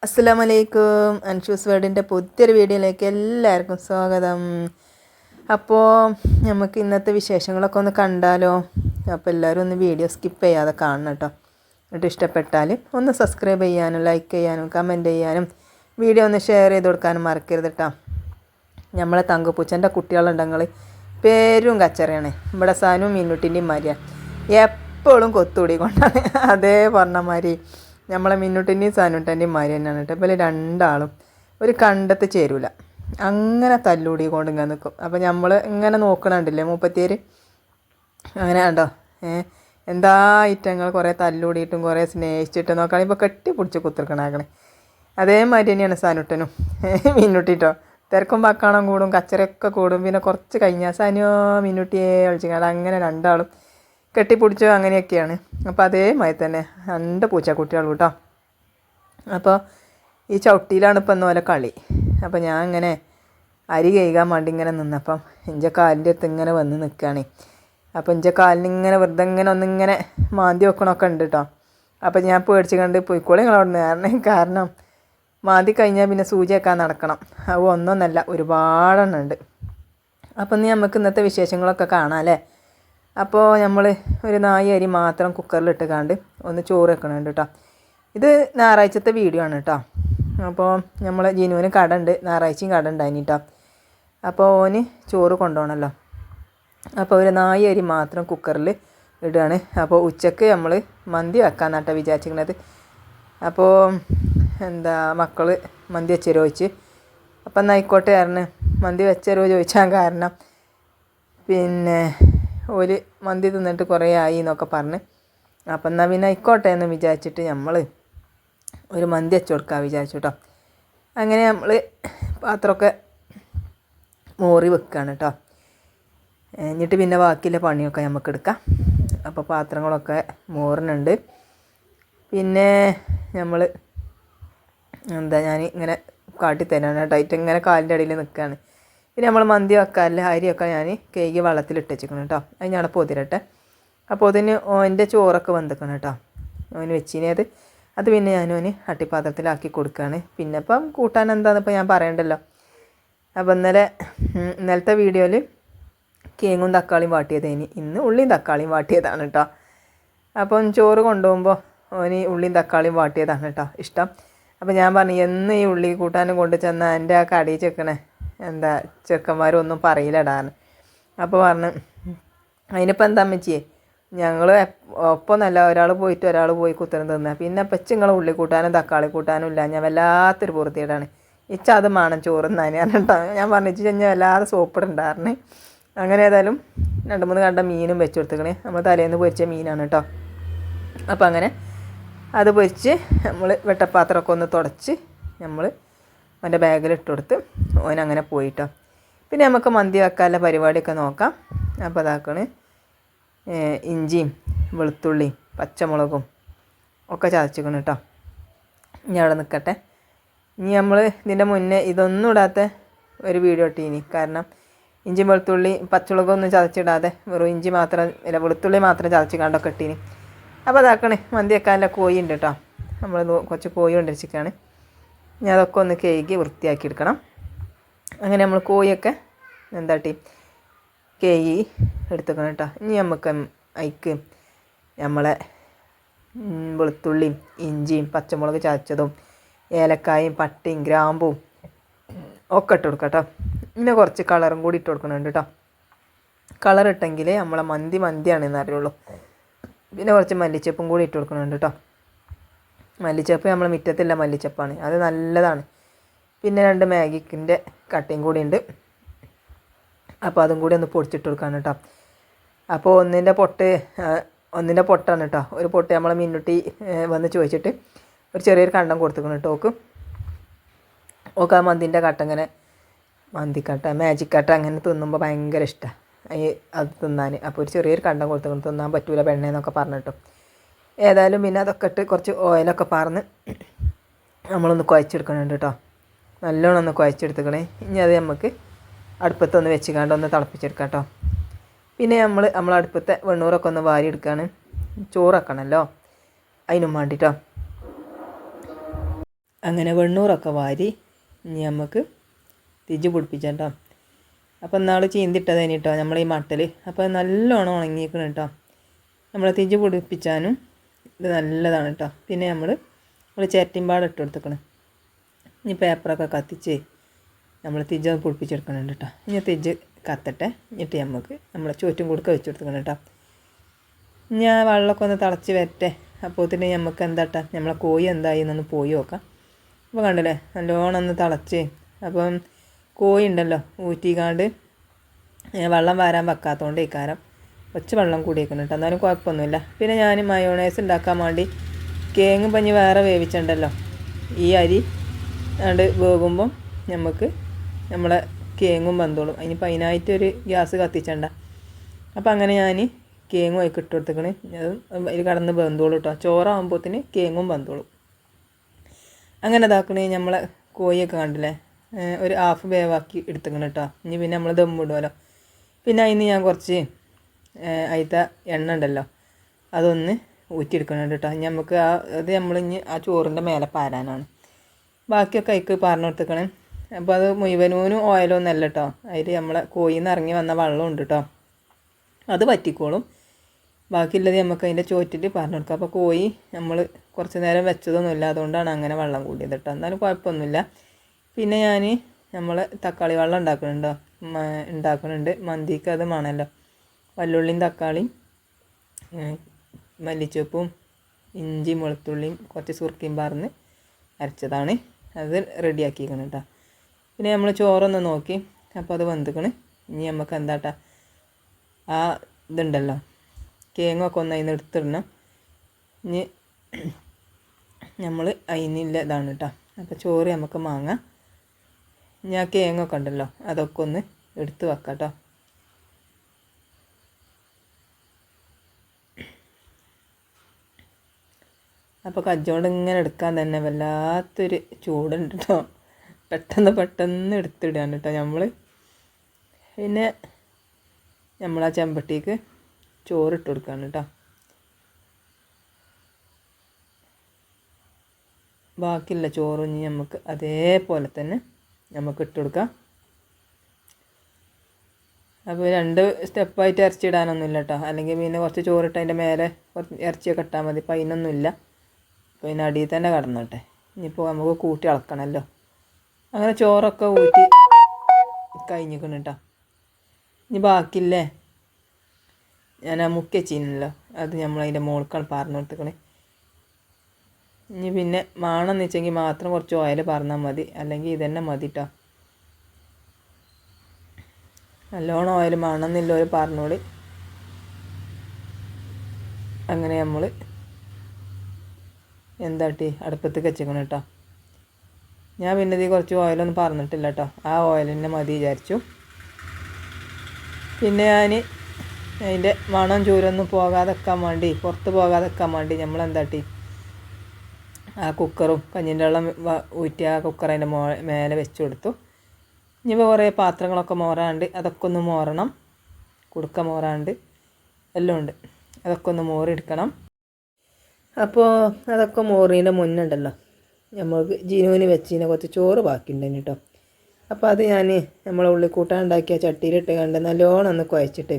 അസ്സലാമലൈക്കും. അൻഷൂസ് വേർഡിൻ്റെ പുതിയൊരു വീഡിയോയിലേക്ക് എല്ലാവർക്കും സ്വാഗതം. അപ്പോൾ നമുക്ക് ഇന്നത്തെ വിശേഷങ്ങളൊക്കെ ഒന്ന് കണ്ടാലോ? അപ്പോൾ എല്ലാവരും ഒന്ന് വീഡിയോ സ്കിപ്പ് ചെയ്യാതെ കാണണം കേട്ടോ. എന്നിട്ട് ഇഷ്ടപ്പെട്ടാൽ ഒന്ന് സബ്സ്ക്രൈബ് ചെയ്യാനും ലൈക്ക് ചെയ്യാനും കമൻറ്റ് ചെയ്യാനും വീഡിയോ ഒന്ന് ഷെയർ ചെയ്ത് കൊടുക്കാനും മറക്കരുത് കേട്ടോ. നമ്മളെ തങ്കപ്പൂച്ചൻ്റെ കുട്ടികളുണ്ടെങ്കിൽ പേരും കച്ചറയാണ്. ഇവിടെ സാനും മിന്നുട്ടിൻ്റെയും മാതിരിയാണ്, എപ്പോഴും കൊത്തുകൂടി കൊണ്ടാണ്. അതേ പറഞ്ഞ മാതിരി നമ്മളെ മിന്നുട്ടിൻ്റെയും സാനുട്ടൻ്റെയും മാതിരി തന്നെയാണ് കേട്ടോ. ഇപ്പോൾ രണ്ടാളും ഒരു കണ്ടത്ത് ചേരൂല, അങ്ങനെ തല്ലൂടി കൊണ്ട് ഇങ്ങനെ നിൽക്കും. അപ്പോൾ നമ്മൾ ഇങ്ങനെ നോക്കണുണ്ടല്ലേ മൂപ്പത്തിയേര് അങ്ങനെ കണ്ടോ എന്താ ഐറ്റങ്ങൾ കുറേ തല്ലൂടിയിട്ടും കുറേ സ്നേഹിച്ചിട്ടും നോക്കുകയാണെങ്കിൽ ഇപ്പോൾ കെട്ടിപ്പിടിച്ച് കുത്തിർക്കണാക്കണേ. അതേമാതിരി തന്നെയാണ് സാനുട്ടനും മിന്നുട്ടിട്ടോ. തിരക്കും പക്കാണം കൂടും, കച്ചറയൊക്കെ കൂടും. പിന്നെ കുറച്ച് കഴിഞ്ഞാൽ സാനിയോ മിന്നുട്ടിയെ വിളിച്ചിങ്ങാണ്ട് അങ്ങനെ രണ്ടാളും കെട്ടിപ്പിടിച്ചോ അങ്ങനെയൊക്കെയാണ്. അപ്പോൾ അതേമാതിരി തന്നെ രണ്ട് പൂച്ചക്കുട്ടികളും കേട്ടോ. അപ്പോൾ ഈ ചവിട്ടിയിലാണ് ഇപ്പം ഇന്നോലെ കളി. അപ്പോൾ ഞാൻ ഇങ്ങനെ അരി കഴുകാൻ വേണ്ടി ഇങ്ങനെ നിന്നപ്പം എൻ്റെ കാലിൻ്റെ അടുത്ത് ഇങ്ങനെ വന്ന് നിൽക്കുകയാണ്. അപ്പോൾ എൻ്റെ കാലിന് ഇങ്ങനെ വെറുതെ ഇങ്ങനെ ഒന്നിങ്ങനെ മാന്തി വെക്കണമൊക്കെ ഉണ്ട് കേട്ടോ. അപ്പോൾ ഞാൻ പേടിച്ച് കണ്ട് പോയിക്കോളി നിങ്ങളവിടെ കാരണം മാന്തി കഴിഞ്ഞാൽ പിന്നെ സൂചിയൊക്കെ നടക്കണം. അത് ഒന്നൊന്നല്ല, ഒരുപാടെണ്ണം ഉണ്ട്. അപ്പം നീ നമുക്ക് ഇന്നത്തെ വിശേഷങ്ങളൊക്കെ കാണാം അല്ലേ. അപ്പോൾ നമ്മൾ ഒരു 4 അരി മാത്രം കുക്കറിലിട്ട് കണ്ട് ഒന്ന് ചോറ് വെക്കണുണ്ട് കേട്ടോ. ഇത് ഞായറാഴ്ചത്തെ വീഡിയോ ആണ് കേട്ടോ. അപ്പോൾ നമ്മൾ ജിനുവിന് കട ഉണ്ട്, ഞായറാഴ്ചയും കട ഉണ്ടായിന് കേട്ടോ. അപ്പോൾ ഓന് ചോറ് കൊണ്ടുപോകണമല്ലോ. അപ്പോൾ ഒരു 4 അരി മാത്രം കുക്കറിൽ ഇടുകയാണ്. അപ്പോൾ ഉച്ചക്ക് നമ്മൾ മന്തി വെക്കാമെന്നാട്ടോ വിചാരിച്ചിരിക്കുന്നത്. അപ്പോൾ എന്താ മക്കൾ മന്തി വെച്ചരോ ചോദിച്ച്. അപ്പം എന്നായിക്കോട്ടെ കാരണം മന്തി വെച്ചരോ ചോദിച്ചാൽ കാരണം പിന്നെ ഒരു മന്തി തിന്നിട്ട് കുറേ ആയി എന്നൊക്കെ പറഞ്ഞ്. അപ്പം എന്നാൽ പിന്നെ ആയിക്കോട്ടെ എന്ന് വിചാരിച്ചിട്ട് നമ്മൾ ഒരു മന്തി വെച്ച് കൊടുക്കാൻ വിചാരിച്ചു കേട്ടോ. അങ്ങനെ നമ്മൾ പാത്രമൊക്കെ മോറി വെക്കുകയാണ് കേട്ടോ. എന്നിട്ട് പിന്നെ ബാക്കിയുള്ള പണിയൊക്കെ നമുക്ക് എടുക്കാം. അപ്പോൾ പാത്രങ്ങളൊക്കെ മോറുന്നുണ്ട്. പിന്നെ നമ്മൾ എന്താ ഞാൻ ഇങ്ങനെ കാട്ടിത്തരാണ് കേട്ടോ. ആയിട്ട് ഇങ്ങനെ കാലിൻ്റെ അടിയിൽ നിൽക്കുകയാണ്. പിന്നെ നമ്മൾ മന്തി വെക്കാറില്ല അരിയൊക്കെ ഞാൻ കേക്ക് വെള്ളത്തിലിട്ട് വെച്ചിരിക്കണം കേട്ടോ. അത് ഞാൻ പൊതിരട്ടെ. അപ്പോൾ അതിന് ഓൻ്റെ ചോറൊക്കെ വന്നിക്കണം കേട്ടോ. ഓന് വെച്ചിനത് അത് പിന്നെ ഞാനോന് അട്ടിപ്പാത്രത്തിലാക്കി കൊടുക്കുകയാണ്. പിന്നെ ഇപ്പം കൂട്ടാൻ എന്താണെന്നിപ്പോൾ ഞാൻ പറയണ്ടല്ലോ. അപ്പോൾ ഇന്നലത്തെ വീഡിയോയിൽ കേങ്ങും തക്കാളിയും വാട്ടിയതേനി, ഇന്ന് ഉള്ളിയും തക്കാളിയും വാട്ടിയതാണ് കേട്ടോ. അപ്പം ചോറ് കൊണ്ടുപോകുമ്പോൾ ഓന് ഉള്ളിയും തക്കാളിയും വാട്ടിയതാണ് കേട്ടോ ഇഷ്ടം. അപ്പോൾ ഞാൻ പറഞ്ഞു എന്ന് ഈ ഉള്ളി കൂട്ടാനും കൊണ്ട് ചെന്നാൽ എൻ്റെ ആ കടിയിൽ ചെക്കണേ എന്താ ചെക്കന്മാരൊന്നും പറയില്ലടാന്ന്. അപ്പോൾ പറഞ്ഞ് അതിനിപ്പോൾ എന്താ അമ്മച്ചിയെ ഞങ്ങൾ ഒപ്പം നല്ല ഒരാൾ പോയിട്ട് ഒരാൾ പോയി കുത്തരം തിന്നുക. പിന്നെ പച്ച നിങ്ങൾ ഉള്ളി കൂട്ടാനും തക്കാളി കൂട്ടാനും ഇല്ല, ഞാൻ വല്ലാത്തൊരു പൂർത്തിയിടാണ് ഇച്ച അത് വേണം ചോറുന്നാൻ കേട്ടോ. ഞാൻ പറഞ്ഞിട്ട് കഴിഞ്ഞാൽ വല്ലാതെ സോപ്പിടുണ്ടായിരുന്നു. അങ്ങനെ ഏതായാലും 2-3 കണ്ട മീനും വെച്ച് കൊടുത്തിക്കണേ. നമ്മൾ തലേന്ന് പൊരിച്ച മീനാണ് കേട്ടോ. അപ്പോൾ അങ്ങനെ അത് പൊരിച്ച് നമ്മൾ വെട്ടപ്പാത്രമൊക്കെ ഒന്ന് തുടച്ച് നമ്മൾ അവൻ്റെ ബാഗിലിട്ട് കൊടുത്ത് ഓനങ്ങനെ പോയിട്ടോ. പിന്നെ നമുക്ക് മന്തി വെക്കാനുള്ള പരിപാടിയൊക്കെ നോക്കാം. അപ്പോൾ അതാക്കണ് ഇഞ്ചിയും വെളുത്തുള്ളിയും പച്ചമുളകും ഒക്കെ ചതച്ചിക്കണം കേട്ടോ. ഇനി അവിടെ നിൽക്കട്ടെ. ഇനി നമ്മൾ ഇതിൻ്റെ മുന്നേ ഇതൊന്നും ഇടാത്ത ഒരു വീഡിയോ ഇട്ടീനി. കാരണം ഇഞ്ചി വെളുത്തുള്ളി പച്ചമുളകൊന്നും ചതച്ചിടാതെ വെറും ഇഞ്ചി മാത്രം അല്ല വെളുത്തുള്ളി മാത്രം ചതച്ച് കണ്ടൊക്കെ ഇട്ടീനി. അപ്പോൾ അതാക്കണേ മന്തി വെക്കാനുള്ള കോഴി ഉണ്ട് കേട്ടോ. നമ്മൾ കുറച്ച് കോഴി കൊണ്ടുവച്ചിട്ടാണ്. ഞാൻ അതൊക്കെ ഒന്ന് കേക്ക് വൃത്തിയാക്കി എടുക്കണം. അങ്ങനെ നമ്മൾ കോഴിയൊക്കെ എന്താട്ടി കേക്ക് എടുത്തേക്കണം കേട്ടോ. ഇനി നമുക്ക് അതിക്ക് നമ്മളെ വെളുത്തുള്ളിയും ഇഞ്ചിയും പച്ചമുളക് ചതച്ചതും ഏലക്കായും പട്ടയും ഗ്രാമ്പും ഒക്കെ ഇട്ട് കൊടുക്കാം കേട്ടോ. പിന്നെ കുറച്ച് കളറും കൂടി ഇട്ട് കൊടുക്കുന്നുണ്ട് കേട്ടോ. കളർ ഇട്ടെങ്കിലേ നമ്മളെ മന്തിയാണെന്ന് അറിയുള്ളൂ. പിന്നെ കുറച്ച് മല്ലിച്ചപ്പും കൂടി ഇട്ട് കൊടുക്കുന്നുണ്ട് കേട്ടോ. മല്ലിച്ചപ്പ് നമ്മൾ മുറ്റത്തില്ല മല്ലിച്ചപ്പാണ്, അത് നല്ലതാണ്. പിന്നെ 2 മാഗിക്കിൻ്റെ കട്ടയും കൂടി ഉണ്ട്. അപ്പോൾ അതും കൂടി ഒന്ന് പൊടിച്ചിട്ട് കൊടുക്കാണ് കേട്ടോ. അപ്പോൾ ഒന്നിൻ്റെ പൊട്ടാണ് കേട്ടോ. ഒരു പൊട്ട് നമ്മളെ മിന്നുട്ടി വന്ന് ചോദിച്ചിട്ട് ഒരു ചെറിയൊരു കണ്ടം കൊടുത്തിക്കണം കേട്ടോ. ഓക്ക് ആ മന്തിൻ്റെ കട്ട ഇങ്ങനെ മന്തിക്കട്ട മാജിക് കട്ട അങ്ങനെ തിന്നുമ്പോൾ ഭയങ്കര ഇഷ്ടമാണ് അത് തിന്നാൻ. അപ്പോൾ ഒരു ചെറിയൊരു കണ്ടം കൊടുത്തിക്കണം, തിന്നാൻ പറ്റൂല പെണ്ണേന്നൊക്കെ പറഞ്ഞിട്ടോ. ഏതായാലും പിന്നെ അതൊക്കെ ഇട്ട് കുറച്ച് ഓയിലൊക്കെ പറഞ്ഞ് നമ്മളൊന്ന് കുഴച്ചെടുക്കണുണ്ട് കേട്ടോ. നല്ലോണം ഒന്ന് കുഴച്ചെടുത്തുക്കണേ. ഇനി അത് നമുക്ക് അടുപ്പത്തൊന്ന് വെച്ച് ഒന്ന് തിളപ്പിച്ചെടുക്കാം കേട്ടോ. പിന്നെ നമ്മൾ അടുപ്പത്തെ വെണ്ണൂറൊക്കെ ഒന്ന് വാരി എടുക്കുകയാണ്. ചോറ് വെക്കണമല്ലോ അതിനും വേണ്ടിയിട്ടോ. അങ്ങനെ വെണ്ണൂറൊക്കെ വാരി ഇനി നമുക്ക് തിജ് പിടിപ്പിച്ചാട്ടോ. അപ്പോൾ ഇന്നാൾ ചീന്തിട്ടതേനി കേട്ടോ നമ്മൾ ഈ മട്ടൽ. അപ്പോൾ നല്ലോണം ഉണങ്ങിയിരിക്കണം കേട്ടോ. നമ്മൾ തിജ് പിടിപ്പിച്ചാനും ഇത് നല്ലതാണ് കേട്ടോ. പിന്നെ നമ്മൾ ചിരട്ടിമ്പാട് ഇട്ട് കൊടുത്തേക്കണം. ഇനി പേപ്പറൊക്കെ കത്തിച്ച് നമ്മൾ തിജ് പിടിപ്പിച്ചെടുക്കണുണ്ട് കേട്ടോ. ഇനി തിജ് കത്തട്ടെ. എന്നിട്ട് നമുക്ക് നമ്മളെ ചോറ്റും കൊടുക്ക വെച്ച് കൊടുക്കണം കേട്ടോ. ഞാൻ വെള്ളമൊക്കെ ഒന്ന് തിളച്ച് വരട്ടെ. അപ്പോൾ തന്നെ നമുക്ക് എന്താട്ടാ നമ്മളെ കോഴി എന്തായി എന്നൊന്ന് പോയി നോക്കാം. അപ്പോൾ കണ്ടില്ലേ നല്ലോണം ഒന്ന് തിളച്ച്. അപ്പം കോഴി ഉണ്ടല്ലോ ഊറ്റിക്കാണ്ട് വെള്ളം വാരാൻ വെക്കാത്തതുകൊണ്ട് ഇക്കാരം കുറച്ച് വെള്ളം കൂടിയേക്കണം കേട്ടോ. എന്നാലും കുഴപ്പമൊന്നുമില്ല. പിന്നെ ഞാൻ മയോണൈസ് ഉണ്ടാക്കാൻ വേണ്ടി കേങ്ങ് പഞ്ഞ് വേറെ വേവിച്ചിട്ടുണ്ടല്ലോ. ഈ അരി അത് വേകുമ്പം നമുക്ക് നമ്മളെ കേങ്ങും വെന്തോളും. അതിനിപ്പോൾ അതിനായിട്ടൊരു ഗ്യാസ് കത്തിച്ചണ്ട. അപ്പോൾ അങ്ങനെ ഞാൻ കേങ്ങും അതിൽ ഇട്ട് കൊടുത്തേക്കണ്. അത് അതിൽ കടന്ന് വെന്തോളും കേട്ടോ. ചോറാകുമ്പോഴത്തേന് കേങ്ങും വെന്തോളും. അങ്ങനെ ഇതാക്കണേ നമ്മളെ കോഴിയൊക്കെ കണ്ടില്ലേ ഒരു ഹാഫ് വേവാക്കി എടുത്തേക്കണം കേട്ടോ. ഇനി പിന്നെ നമ്മൾ ദമ്മിടുമല്ലോ. പിന്നെ അതിന് ഞാൻ കുറച്ച് അതിലത്തെ എണ്ണ ഉണ്ടല്ലോ അതൊന്ന് ഊറ്റിയെടുക്കണം കേട്ടോ. ഇനി നമുക്ക് അത് നമ്മളിഞ്ഞ് ആ ചോറിൻ്റെ മേലെ പാരാനാണ്. ബാക്കിയൊക്കെ അതിക്ക് പറഞ്ഞു കൊടുത്തേക്കണം. അപ്പോൾ അത് മുഴുവനും ഓയിലൊന്നല്ല കേട്ടോ. അതിൽ നമ്മളെ കോഴിയിൽ നിന്ന് ഇറങ്ങി വന്ന വെള്ളം ഉണ്ട് കേട്ടോ. അത് വറ്റിക്കോളും. ബാക്കിയുള്ളത് നമുക്ക് അതിൻ്റെ ചോറ്റിൽ പറഞ്ഞു കൊടുക്കാം. അപ്പോൾ കോഴി നമ്മൾ കുറച്ച് നേരം വെച്ചതൊന്നുമില്ല, അതുകൊണ്ടാണ് അങ്ങനെ വെള്ളം കൂടിയത് കേട്ടോ. എന്നാലും കുഴപ്പമൊന്നുമില്ല. പിന്നെ ഞാൻ നമ്മൾ തക്കാളി വെള്ളം ഉണ്ടാക്കുന്നുണ്ട്. മന്തിക്ക് അത് വേണമല്ലോ. വല്ലുള്ളിയും തക്കാളിയും മല്ലിച്ചപ്പും ഇഞ്ചി വെളുത്തുള്ളിയും കുറച്ച് സുർക്കയും പറഞ്ഞ് അരച്ചതാണ്. അത് റെഡിയാക്കിക്കണം കേട്ടോ. പിന്നെ നമ്മൾ ചോറൊന്ന് നോക്കി. അപ്പോൾ അത് വെന്തിക്കണ്. ഇനി നമുക്ക് എന്താട്ടാ ആ ഇതുണ്ടല്ലോ കേങ്ങൊക്കെ ഒന്ന് അതിന് എടുത്തിടണം. ഇനി നമ്മൾ അതിനുള്ള ഇതാണ് കേട്ടോ. അപ്പോൾ ചോറ് നമുക്ക് മാങ്ങാം. ഞാൻ കേങ്ങൊക്കെ ഉണ്ടല്ലോ അതൊക്കെ ഒന്ന് എടുത്ത് വെക്കാം കേട്ടോ. അപ്പോൾ കജ്ജോട് ഇങ്ങനെ എടുക്കാൻ തന്നെ വല്ലാത്തൊരു ചൂടുണ്ട് കേട്ടോ. പെട്ടെന്ന് എടുത്തിടുകയാണ് കേട്ടോ നമ്മൾ. പിന്നെ നമ്മൾ ആ ചെമ്പട്ടിക്ക് ചോറിട്ട് കൊടുക്കുകയാണ് കേട്ടോ. ബാക്കിയുള്ള ചോറും നമുക്ക് അതേപോലെ തന്നെ നമുക്ക് ഇട്ട് കൊടുക്കാം. അപ്പോൾ 2 സ്റ്റെപ്പായിട്ട് ഇറച്ചി ഇടാനൊന്നുമില്ല കേട്ടോ. അല്ലെങ്കിൽ പിന്നെ കുറച്ച് ചോറിട്ട് അതിൻ്റെ മേലെ കുറച്ച് ഇറച്ചിയൊക്കെ ഇട്ടാൽ മതി. അപ്പോൾ അതിനൊന്നുമില്ല. അപ്പോൾ അതിന് അടിയിൽ തന്നെ കടന്നോട്ടെ. ഇനിയിപ്പോൾ നമുക്ക് കൂട്ടി ഇളക്കണമല്ലോ. അങ്ങനെ ചോറൊക്കെ ഊറ്റി കഴിഞ്ഞിരിക്കണം കേട്ടോ. ഇനി ബാക്കിയില്ലേ ഞാൻ ആ മുക്കി വെച്ചിരുന്നല്ലോ അത് നമ്മൾ അതിൻ്റെ മുകൾക്കാണ് പറഞ്ഞു കൊടുത്തേക്കണേ. ഇനി പിന്നെ വേണമെന്ന് വെച്ചെങ്കിൽ മാത്രം കുറച്ച് ഓയിൽ പറഞ്ഞാൽ മതി, അല്ലെങ്കിൽ ഇതന്നെ മതി കേട്ടോ. നല്ലോണം ഓയിൽ വേണമെന്നില്ലവർ പറഞ്ഞോളി. അങ്ങനെ നമ്മൾ എന്താട്ടി അടുപ്പത്തേക്ക് വെച്ചേക്കണം കേട്ടോ. ഞാൻ പിന്നെ ഇത് കുറച്ച് ഓയിലൊന്നും പറഞ്ഞിട്ടില്ല കേട്ടോ. ആ ഓയിൽ തന്നെ മതി വിചാരിച്ചു. പിന്നെ ഞാൻ അതിൻ്റെ മണം ചൂരൊന്നും പോകാതെക്കാൻ വേണ്ടി പുറത്ത് പോകാതെക്കാൻ വേണ്ടി നമ്മൾ എന്താട്ടി ആ കുക്കറും കഞ്ഞിൻ്റെ വെള്ളം ഊറ്റി ആ കുക്കർ അതിൻ്റെ മേലെ വെച്ച് കൊടുത്തു. ഇനിയിപ്പോൾ കുറേ പാത്രങ്ങളൊക്കെ മോറാണ്ട് അതൊക്കെ ഒന്ന് മോറണം. കുടുക്ക മോറാണ്ട് എല്ലാം ഉണ്ട്. അതൊക്കെ ഒന്ന് മോറിയെടുക്കണം. അപ്പോൾ അതൊക്കെ മോറിൻ്റെ മുന്നുണ്ടല്ലോ നമുക്ക് ജീനുവിന് വെച്ചിന് കുറച്ച് ചോറ് ബാക്കിയുണ്ടെന്ന് കേട്ടോ. അപ്പോൾ അത് ഞാൻ നമ്മളെ ഉള്ളി കൂട്ടാൻ ഉണ്ടാക്കിയ ചട്ടിയിലിട്ട് കണ്ട് നല്ലോണം ഒന്ന് കുഴച്ചിട്ട്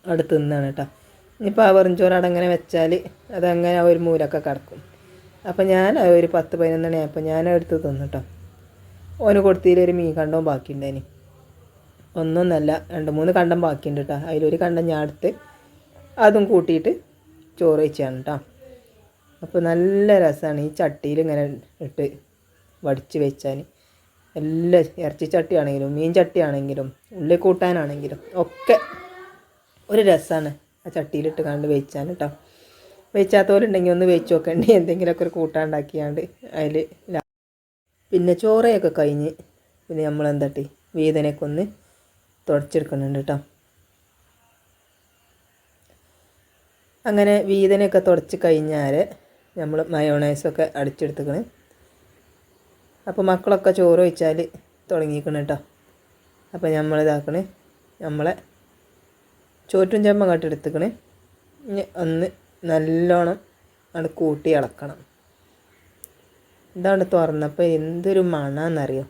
അവിടെ തിന്നാണ് കേട്ടോ. ഇനിയിപ്പോൾ ആ വെറും ചോറ് അവിടെ അങ്ങനെ വെച്ചാൽ അതങ്ങനെ ഒരു മൂലൊക്കെ കിടക്കും. അപ്പോൾ ഞാൻ ഒരു 10-11 മണിയായപ്പോൾ ഞാൻ എടുത്ത് തിന്നു കേട്ടോ. ഓന് കൊടുത്തതിലൊരു മീൻ കണ്ടവും ബാക്കിയുണ്ടേനി. ഒന്നൊന്നല്ല 2-3 കണ്ടം ബാക്കിയുണ്ട് കേട്ടോ. അതിലൊരു കണ്ടം ഞാൻ എടുത്ത് അതും കൂട്ടിയിട്ട് ചോറ് വെച്ചാണ് കേട്ടോ. അപ്പോൾ നല്ല രസമാണ് ഈ ചട്ടിയിൽ ഇങ്ങനെ ഇട്ട് വടിച്ച് വെച്ചാൽ. എല്ലാ ഇറച്ചി ചട്ടിയാണെങ്കിലും മീൻ ചട്ടിയാണെങ്കിലും ഉള്ളി കൂട്ടാനാണെങ്കിലും ഒക്കെ ഒരു രസമാണ് ആ ചട്ടിയിലിട്ട് കണ്ട് വെച്ചാൽ കേട്ടോ. വെച്ചാത്തവരുണ്ടെങ്കിൽ ഒന്ന് വെച്ച് നോക്കേണ്ടി എന്തെങ്കിലുമൊക്കെ ഒരു കൂട്ടാൻ ഉണ്ടാക്കിയാണ്ട് അതിൽ. പിന്നെ ചോറയൊക്കെ കഴിഞ്ഞ് പിന്നെ നമ്മൾ എന്താട്ടി വീതനയൊക്കെ ഒന്ന് തുടച്ചെടുക്കുന്നുണ്ട് കേട്ടോ. അങ്ങനെ വീതനയൊക്കെ തുടച്ച് കഴിഞ്ഞാൽ നമ്മൾ മയോണൈസൊക്കെ അടിച്ചെടുത്തുക്കണ്. അപ്പോൾ മക്കളൊക്കെ ചോറ് വെച്ചാൽ തുടങ്ങിയിരിക്കണം കേട്ടോ. അപ്പോൾ നമ്മളിതാക്കണ് നമ്മളെ ചോറ്റും ചെമ്പം കട്ടെടുത്തുക്കണ്. ഇനി ഒന്ന് നല്ലോണം അത് കൂട്ടി ഇളക്കണം. ഇതാണ് തുറന്നപ്പോൾ എന്തൊരു മണമെന്നറിയോ.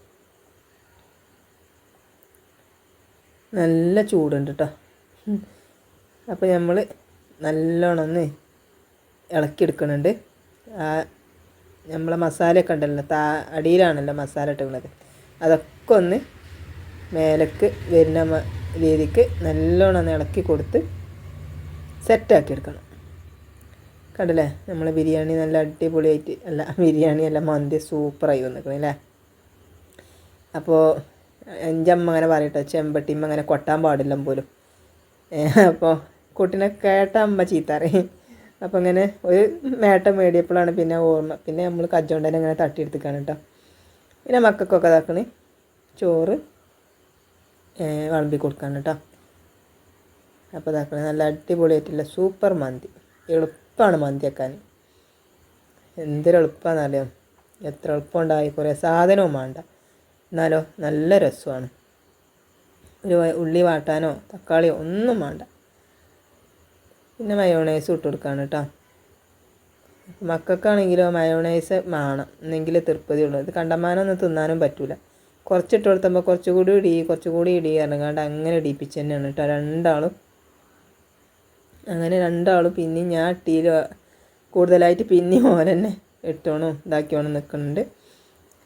നല്ല ചൂടുണ്ട് കേട്ടോ. അപ്പോൾ നമ്മൾ നല്ലോണം ഒന്ന് ഇളക്കിയെടുക്കുന്നുണ്ട്. നമ്മളെ മസാലയൊക്കെ ഉണ്ടല്ലോ, അടിയിലാണല്ലോ മസാല ഇട്ടുള്ളത്, അതൊക്കെ ഒന്ന് മേലേക്ക് വരുന്ന രീതിക്ക് നല്ലോണം ഒന്ന് ഇളക്കി കൊടുത്ത് സെറ്റാക്കി എടുക്കണം. കണ്ടല്ലേ, നമ്മൾ ബിരിയാണി നല്ല അടിപൊളിയായിട്ട്, ബിരിയാണി അല്ല മന്തി സൂപ്പറായി വന്നിരിക്കണം അല്ലേ. അപ്പോൾ എൻ്റെ അമ്മ അങ്ങനെ പറയട്ടോ, ചെമ്പട്ടിമ്മ അങ്ങനെ കൊട്ടാൻ പാടില്ല പോലും. അപ്പോൾ കുട്ടീനെ കേട്ട അമ്മ ചീത്തറിയും. അപ്പോൾ അങ്ങനെ ഒരു മേട്ടം മേടിയപ്പോഴാണ് പിന്നെ ഓർമ്മ, പിന്നെ നമ്മൾ കജ്ജോണ്ട് തന്നെ അങ്ങനെ തട്ടിയെടുത്തിക്കാണ് കേട്ടോ. പിന്നെ മക്കൾക്കൊക്കെ ഇതാക്കണേ ചോറ് വിളമ്പി കൊടുക്കാണ് കേട്ടോ. അപ്പോൾ ഇതാക്കണേ നല്ല അടിപൊളിയായിട്ടുള്ള സൂപ്പർ മന്തി. എളുപ്പമാണ് മന്തി വെക്കാൻ, എന്തൊരു എളുപ്പമാണെന്നറിയാം. എത്ര എളുപ്പം ഉണ്ടായി, കുറേ സാധനവും വേണ്ട, എന്നാലോ നല്ല രസമാണ്. ഒരു ഉള്ളി വാട്ടാനോ തക്കാളിയോ ഒന്നും വേണ്ട. പിന്നെ മയോണൈസ് ഇട്ട് കൊടുക്കുകയാണ് കേട്ടോ. മക്കൾക്കാണെങ്കിലോ മയോണൈസ് വേണം, എന്നെങ്കിൽ തൃപ്തിയുള്ളൂ. ഇത് കണ്ടമാനൊന്നും തിന്നാനും പറ്റില്ല. കുറച്ചിട്ട് കൊടുത്തപ്പോൾ കുറച്ചുകൂടി ഇടി ഇറങ്ങാണ്ട് അങ്ങനെ ഇടിപ്പിച്ച് തന്നെയാണ് കേട്ടോ രണ്ടാളും. അങ്ങനെ രണ്ടാളും പിന്നെയും ഞാൻ ഇട്ടിയിൽ കൂടുതലായിട്ട് പിന്നെയും ഓല തന്നെ ഇട്ടോണോ ഇതാക്കിയോണം നിൽക്കുന്നുണ്ട്.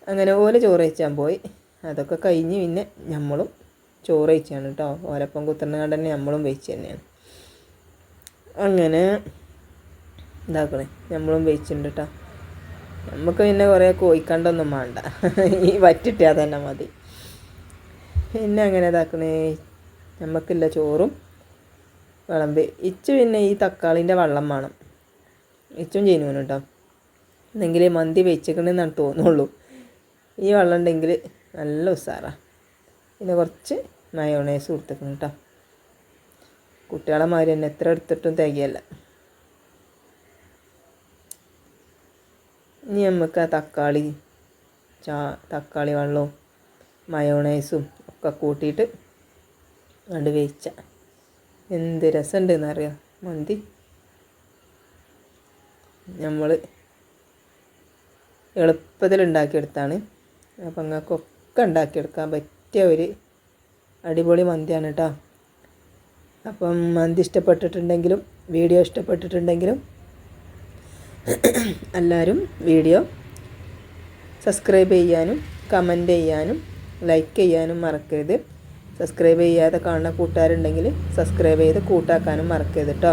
അങ്ങനെ ഓല ചോറ് കഴിച്ചാൻ പോയി. അതൊക്കെ കഴിഞ്ഞ് പിന്നെ നമ്മളും ചോറ് കഴിച്ചാണ് കേട്ടോ. ഓലപ്പം കുത്തുന്നത് തന്നെ നമ്മളും വെച്ച് തന്നെയാണ്. അങ്ങനെ ഇതാക്കണേ നമ്മളും വെച്ചിട്ടുണ്ട് കേട്ടോ. നമുക്ക് പിന്നെ കുറേ കോഴിക്കണ്ടൊന്നും വേണ്ട, ഈ വറ്റിട്ടാൽ തന്നെ മതി. പിന്നെ അങ്ങനെ ഇതാക്കണേ നമുക്കില്ല ചോറും വിളമ്പി. ഇച്ചു പിന്നെ ഈ തക്കാളിൻ്റെ വെള്ളം വേണം, ഇച്ചും ചെയ്യുന്നു കേട്ടോ. എന്നെങ്കിൽ മന്തി വെച്ചിക്കണമെന്നാണ് തോന്നുള്ളൂ. ഈ വെള്ളം ഉണ്ടെങ്കിൽ നല്ല ഉസാറാണ്. പിന്നെ കുറച്ച് മയോണൈസ് കൊടുത്തേക്കണം കേട്ടോ. കുട്ടികളെ മാതിരി തന്നെ എത്ര എടുത്തിട്ടും തികയല്ല. ഇനി നമുക്ക് ആ തക്കാളി വെള്ളവും മയോണൈസും ഒക്കെ കൂട്ടിയിട്ട് കണ്ട് വേവിച്ച എന്ത് രസമുണ്ടെന്നറിയാം മന്തി. നമ്മൾ എളുപ്പത്തിൽ ഉണ്ടാക്കിയെടുത്താണ്. അപ്പം നിങ്ങൾക്കൊക്കെ ഉണ്ടാക്കിയെടുക്കാൻ പറ്റിയ ഒരു അടിപൊളി മന്തിയാണ് കേട്ടോ. അപ്പം മന്തി ഇഷ്ടപ്പെട്ടിട്ടുണ്ടെങ്കിലും വീഡിയോ ഇഷ്ടപ്പെട്ടിട്ടുണ്ടെങ്കിലും എല്ലാവരും വീഡിയോ സബ്സ്ക്രൈബ് ചെയ്യാനും കമൻറ്റ് ചെയ്യാനും ലൈക്ക് ചെയ്യാനും മറക്കരുത്. സബ്സ്ക്രൈബ് ചെയ്യാതെ കാണുന്ന കൂട്ടുകാരുണ്ടെങ്കിൽ സബ്സ്ക്രൈബ് ചെയ്ത് കൂട്ടാക്കാനും മറക്കരുത് കേട്ടോ.